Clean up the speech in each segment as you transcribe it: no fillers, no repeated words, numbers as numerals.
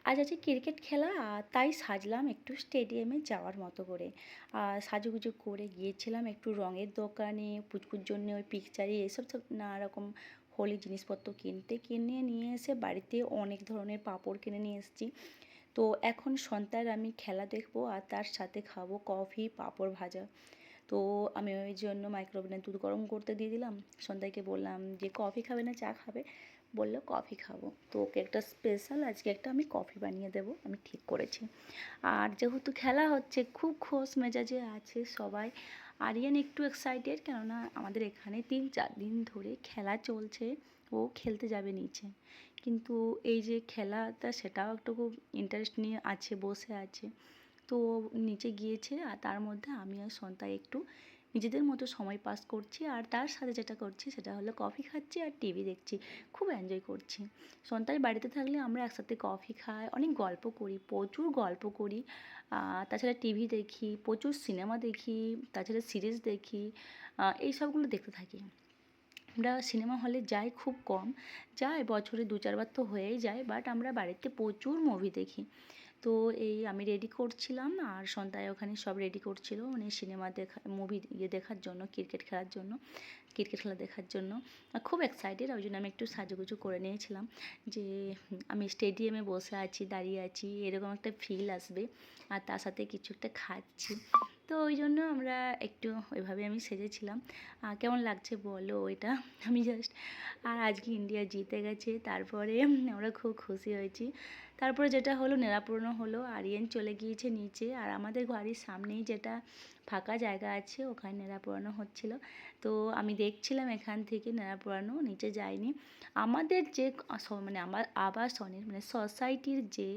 আজ আছে ক্রিকেট খেলা, তাই সাজলাম একটু স্টেডিয়ামে যাওয়ার মতো করে। সাজুগুজু করে গিয়েছিলাম একটু রঙের দোকানে, পুচকুর জন্য ওই পিচকারি এসব সব নানা রকম হোলি জিনিসপত্র কিনে নিয়ে এসে বাড়িতে অনেক ধরনের পাঁপড় কিনে নিয়ে এসেছি। তো এখন সন্ধ্যার আমি খেলা দেখবো আর তার সাথে খাবো কফি, পাঁপড় ভাজা। তো আমি ওই জন্য মাইক্রোওভেনে দুধ গরম করতে দিয়ে দিলাম। সন্ধ্যাকে বললাম যে কফি খাবে না চা খাবে, বললো কফি খাবো। তো ওকে একটা স্পেশাল আজকে একটা আমি কফি বানিয়ে দেবো, আমি ঠিক করেছি। আর যেহেতু খেলা হচ্ছে, খুব খোশ মেজাজে আছে সবাই। আরিয়ান একটু এক্সাইটেড, কেননা আমাদের এখানে 3-4 দিন ধরে খেলা চলছে। ও খেলতে যাবে নিচে, কিন্তু এই যে খেলাটা সেটাও একটু খুব ইন্টারেস্ট নিয়ে আছে, বসে আছে। তো নিচে গিয়েছে, আর তার মধ্যে আমি আর সন্তা একটু নিজেদের মতো সময় পাস করছি। আর তার সাথে যেটা করছি সেটা হলো কফি খাচ্ছি আর টিভি দেখছি, খুব এনজয় করছি। সন্তায় বাড়িতে থাকলে আমরা একসাথে কফি খাই, অনেক গল্প করি, প্রচুর গল্প করি। তাছাড়া টিভি দেখি, প্রচুর সিনেমা দেখি, তাছাড়া সিরিজ দেখি, এই সবগুলো দেখতে থাকি। আমরা সিনেমা হলে যাই খুব কম, যাই বছরে 2-4 বার তো হয়েই যায়, বাট আমরা বাড়িতে প্রচুর মুভি দেখি। তো এই আমি রেডি করছিলাম, আর সন্তায় ওখানে সব রেডি করছিল, মানে সিনেমা দেখা, মুভি দেখার জন্য, ক্রিকেট খেলার জন্য, ক্রিকেট খেলা দেখার জন্য। খুব এক্সাইটেড, ওই জন্য আমি একটু সাজুগুজু করে নিয়েছিলাম যে আমি স্টেডিয়ামে বসে আছি, দাঁড়িয়ে আছি, এরকম একটা ফিল আসবে, আর তার সাথে কিছু একটা খাচ্ছি। তো ওই জন্য আমরা একটু ওইভাবে আমি সেজেছিলাম। কেমন লাগছে বলো ওইটা। আমি জাস্ট, আর আজকে ইন্ডিয়া জিতে গেছে, তারপরে আমরা খুব খুশি হয়েছি। তারপরে যেটা হলো, নেড়া পোড়ানো হলো, আরিয়ান চলে গিয়েছে নিচে, আর আমাদের বাড়ির সামনেই যেটা ফাঁকা জায়গা আছে ওখানে নেড়া পোড়ানো হচ্ছিলো। তো আমি দেখছিলাম এখান থেকে নেড়া পোড়ানো, নিচে যাইনি। আমাদের যে মানে আমার আবাসনের মানে সোসাইটির যে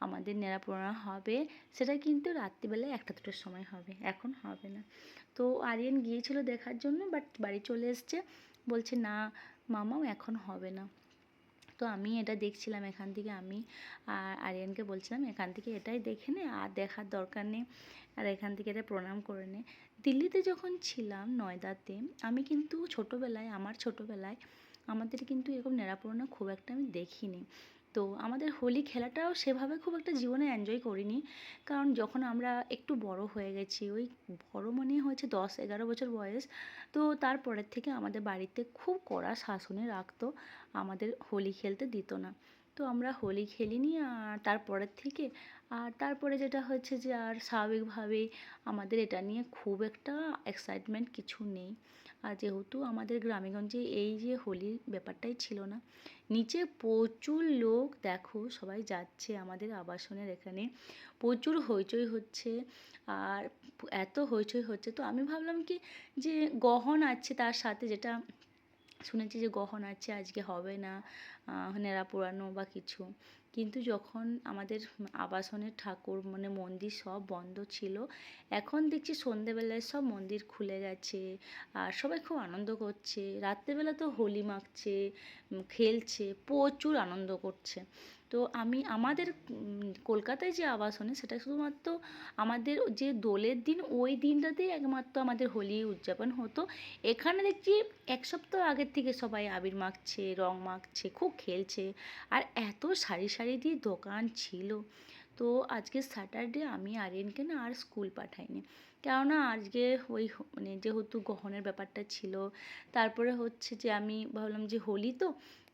আমাদের নেড়া পোড়ানো হবে, সেটা কিন্তু রাত্রিবেলায় 1-2টার সময় হবে, এখন হবে না। তো আরিয়ান গিয়েছিল দেখার জন্য, বাট বাড়ি চলে এসছে, বলছে না মামাও এখন হবে না। তো আমি এটা দেখছিলাম এখান থেকে, আমি আর আরিয়ানকে বলছিলাম এখান থেকে এটাই দেখে নে, আর দেখার দরকার নেই, আর এখান থেকে এটা প্রণাম করে নে। দিল্লিতে যখন ছিলাম নয়দাতে, আমি কিন্তু আমার ছোটোবেলায় আমাদের কিন্তু এরকম নেড়া পোড়ানো খুব একটা আমি দেখিনি। তো আমাদের হোলি খেলাটাও সেভাবে খুব একটা জীবনে এনজয় করিনি, কারণ যখন আমরা একটু বড় হয়ে গেছি, ওই বড় মনে হয়েছে 10-11 বছর বয়স, তো তারপরের থেকে আমাদের বাড়িতে খুব কড়া শাসনে রাখতো, আমাদের হোলি খেলতে দিত না। তো আমরা হোলি খেলিনি, আর তারপরের থেকে, আর তারপরে যেটা হচ্ছে যে আর স্বাভাবিকভাবেই আমাদের এটা নিয়ে খুব একটা এক্সাইটমেন্ট কিছু নেই। আর যেহেতু আমাদের গ্রামেগঞ্জে এই যে হোলির ব্যাপারটাই ছিল না, নিচে প্রচুর লোক, দেখো সবাই যাচ্ছে আমাদের আবাসনের এখানে, প্রচুর হইচই হচ্ছে। আর এত হইচই হচ্ছে, তো আমি ভাবলাম কি যে গ্রহণ আছে তার সাথে, যেটা শুনেছি যে গ্রহণ আছে, আজকে হবে না নেড়া পোড়ানো বা কিছু। কিন্তু যখন আমাদের আবাসনের ঠাকুর মানে মন্দির সব বন্ধ ছিল, এখন দেখছি সন্ধেবেলায় সব মন্দির খুলে গেছে, আর সবাই খুব আনন্দ করছে, রাত্রেবেলা তো হোলি মাখছে, খেলছে, প্রচুর আনন্দ করছে। তো আমি আমাদের কলকাতায় যে আবাসনে, সেটা শুধুমাত্র আমাদের যে দোলের দিন, ওই দিনটাতেই একমাত্র আমাদের হোলি উদযাপন হতো। এখানে দেখছি 1 সপ্তাহ আগের থেকে সবাই আবির মাখছে, রং মাখছে, খুব খেলছে, আর এত সারি সারি দিয়ে দোকান ছিল। তো আজকে স্যাটারডে, আমি আরিয়ানকে না আর স্কুল পাঠাইনি, কেননা আজকে ওই মানে যেহেতু গ্রহণের ব্যাপারটা ছিল, তারপরে হচ্ছে যে আমি ভাবলাম যে হোলি,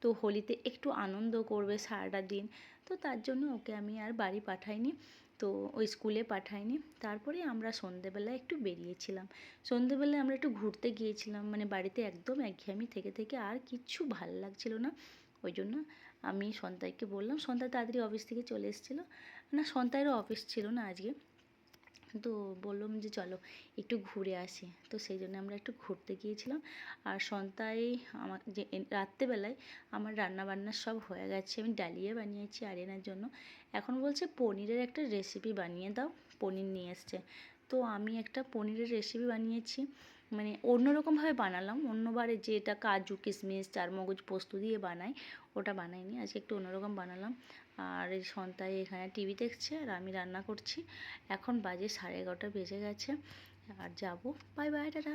তো হোলিতে একটু আনন্দ করবে সারাটা দিন, তো তার জন্য ওকে আমি আর বাড়ি পাঠাইনি, তো ওই স্কুলে পাঠাইনি। তারপরে আমরা সন্ধেবেলায় একটু বেরিয়েছিলাম, সন্ধেবেলায় আমরা একটু ঘুরতে গিয়েছিলাম, মানে বাড়িতে একদম একঘেয়েমি থেকে থেকে আর কিচ্ছু ভাল লাগছিল না। ওই জন্য আমি সন্তাইকে বললাম, সন্তাই তাড়াতাড়ি অফিস থেকে চলে এসেছিলো, না সন্তাইয়েরও অফিস ছিল না আজকে, তো বললাম যে চলো একটু ঘুরে আসি, তো সেই জন্য আমরা একটু ঘুরতে গিয়েছিলাম। আর সন্তাই আমার যে রাত্রেবেলায় আমার রান্নাবান্না সব হয়ে গেছে, আমি ডালিয়া বানিয়েছি আরিয়ানের জন্য, এখন বলছে পনিরের একটা রেসিপি বানিয়ে দাও, পনির নিয়ে এসছে। তো আমি একটা পনিরের রেসিপি বানিয়েছি, মানে অন্যরকমভাবে বানালাম, অন্যবারে যেটা কাজু কিশমিশ চারমগজ পোস্ত দিয়ে বানাই, ওটা বানাইনি, আজকে একটু অন্যরকম বানালাম। আর এই সন্তাই এখানে টিভি দেখছে, আর আমি রান্না করছি। এখন বাজে 11:30 বেজে গেছে, আর যাবো। Bye bye, tata.